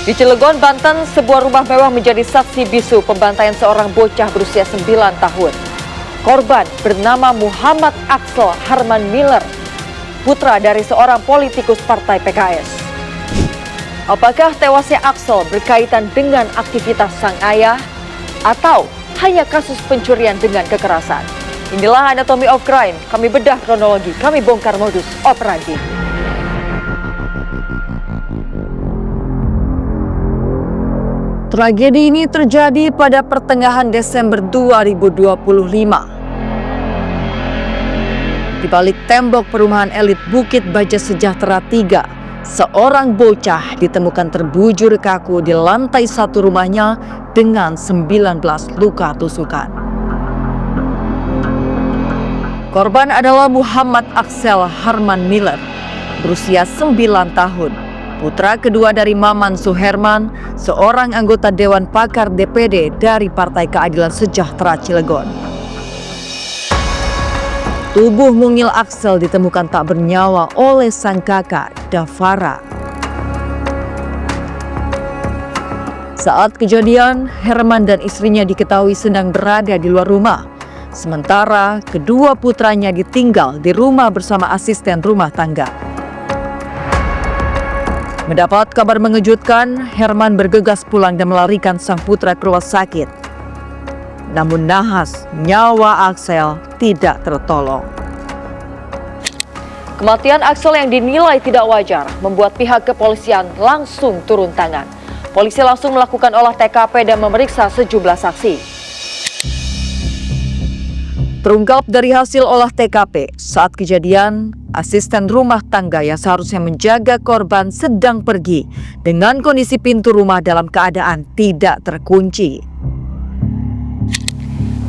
Di Cilegon, Banten, sebuah rumah mewah menjadi saksi bisu pembantaian seorang bocah berusia 9 tahun. Korban bernama Muhammad Axel Harman Miller, putra dari seorang politikus partai PKS. Apakah tewasnya Axel berkaitan dengan aktivitas sang ayah atau hanya kasus pencurian dengan kekerasan? Inilah Anatomy of Crime. Kami bedah kronologi, kami bongkar modus operandi. Tragedi ini terjadi pada pertengahan Desember 2025. Di balik tembok perumahan elit Bukit Baja Sejahtera 3, seorang bocah ditemukan terbujur kaku di lantai 1 rumahnya dengan 19 luka tusukan. Korban adalah Muhammad Axel Harman Miller, berusia 9 tahun. Putra kedua dari Maman Suherman, seorang anggota Dewan Pakar DPD dari Partai Keadilan Sejahtera Cilegon. Tubuh mungil Axel ditemukan tak bernyawa oleh sang kakak, Davara. Saat kejadian, Herman dan istrinya diketahui sedang berada di luar rumah. Sementara kedua putranya ditinggal di rumah bersama asisten rumah tangga. Mendapat kabar mengejutkan, Herman bergegas pulang dan melarikan sang putra ke rumah sakit. Namun nahas, nyawa Axel tidak tertolong. Kematian Axel yang dinilai tidak wajar membuat pihak kepolisian langsung turun tangan. Polisi langsung melakukan olah TKP dan memeriksa sejumlah saksi. Terungkap dari hasil olah TKP, saat kejadian, asisten rumah tangga yang seharusnya menjaga korban sedang pergi dengan kondisi pintu rumah dalam keadaan tidak terkunci.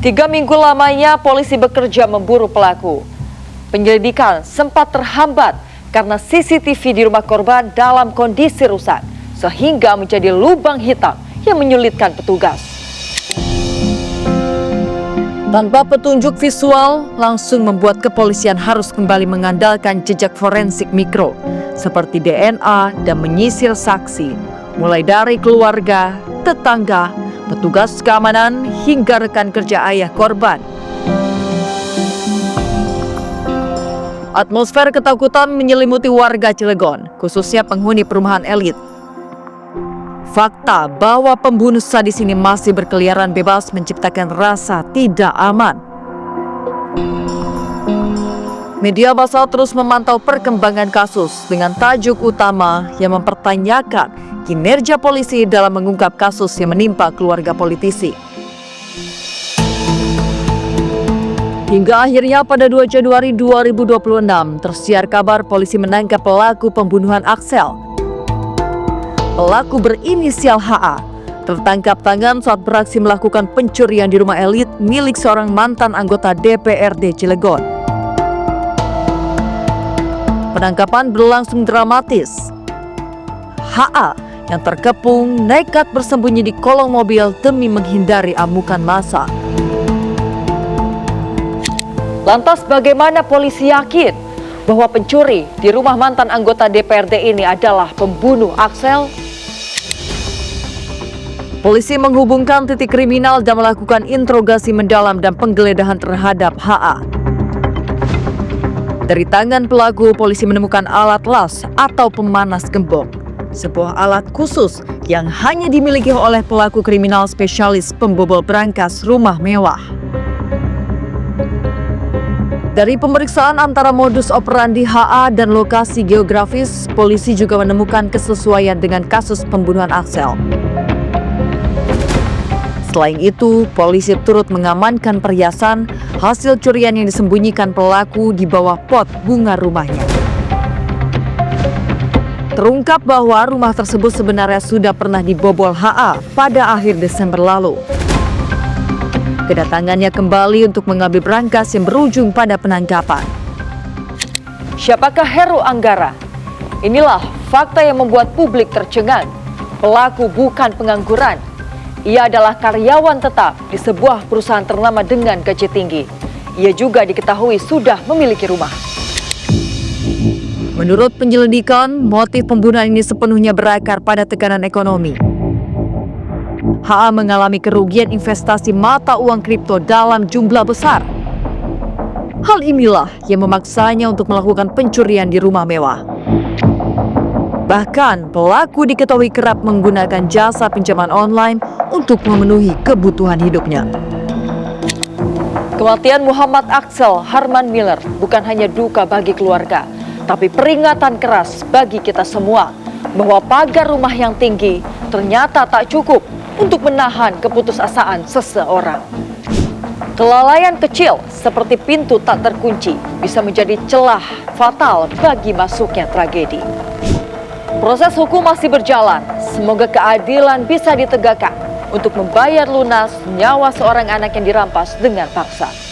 3 minggu lamanya polisi bekerja memburu pelaku. Penyelidikan sempat terhambat karena CCTV di rumah korban dalam kondisi rusak, sehingga menjadi lubang hitam yang menyulitkan petugas. Tanpa petunjuk visual, langsung membuat kepolisian harus kembali mengandalkan jejak forensik mikro, seperti DNA dan menyisir saksi, mulai dari keluarga, tetangga, petugas keamanan, hingga rekan kerja ayah korban. Atmosfer ketakutan menyelimuti warga Cilegon, khususnya penghuni perumahan elit. Fakta bahwa pembunuh sadis ini masih berkeliaran bebas menciptakan rasa tidak aman. Media massa terus memantau perkembangan kasus dengan tajuk utama yang mempertanyakan kinerja polisi dalam mengungkap kasus yang menimpa keluarga politisi. Hingga akhirnya pada 2 Januari 2026 tersiar kabar polisi menangkap pelaku pembunuhan Axel. Pelaku berinisial HA tertangkap tangan saat beraksi melakukan pencurian di rumah elit milik seorang mantan anggota DPRD Cilegon. Penangkapan berlangsung dramatis. HA yang terkepung nekat bersembunyi di kolong mobil demi menghindari amukan massa. Lantas bagaimana polisi yakin bahwa pencuri di rumah mantan anggota DPRD ini adalah pembunuh Axel? Polisi menghubungkan titik kriminal dan melakukan interogasi mendalam dan penggeledahan terhadap HA. Dari tangan pelaku, polisi menemukan alat las atau pemanas gembok, sebuah alat khusus yang hanya dimiliki oleh pelaku kriminal spesialis pembobol brankas rumah mewah. Dari pemeriksaan antara modus operandi HA dan lokasi geografis, polisi juga menemukan kesesuaian dengan kasus pembunuhan Axel. Selain itu, polisi turut mengamankan perhiasan hasil curian yang disembunyikan pelaku di bawah pot bunga rumahnya. Terungkap bahwa rumah tersebut sebenarnya sudah pernah dibobol HA pada akhir Desember lalu. Kedatangannya kembali untuk mengambil berangkas yang berujung pada penangkapan. Siapakah Heru Anggara? Inilah fakta yang membuat publik tercengang. Pelaku bukan pengangguran. Ia adalah karyawan tetap di sebuah perusahaan ternama dengan gaji tinggi. Ia juga diketahui sudah memiliki rumah. Menurut penyelidikan, motif pembunuhan ini sepenuhnya berakar pada tekanan ekonomi. HA mengalami kerugian investasi mata uang kripto dalam jumlah besar. Hal inilah yang memaksanya untuk melakukan pencurian di rumah mewah. Bahkan, pelaku diketahui kerap menggunakan jasa pinjaman online untuk memenuhi kebutuhan hidupnya. Kematian Muhammad Axel Harman Miller bukan hanya duka bagi keluarga, tapi peringatan keras bagi kita semua bahwa pagar rumah yang tinggi ternyata tak cukup untuk menahan keputusasaan seseorang. Kelalaian kecil seperti pintu tak terkunci bisa menjadi celah fatal bagi masuknya tragedi. Proses hukum masih berjalan, semoga keadilan bisa ditegakkan untuk membayar lunas nyawa seorang anak yang dirampas dengan paksa.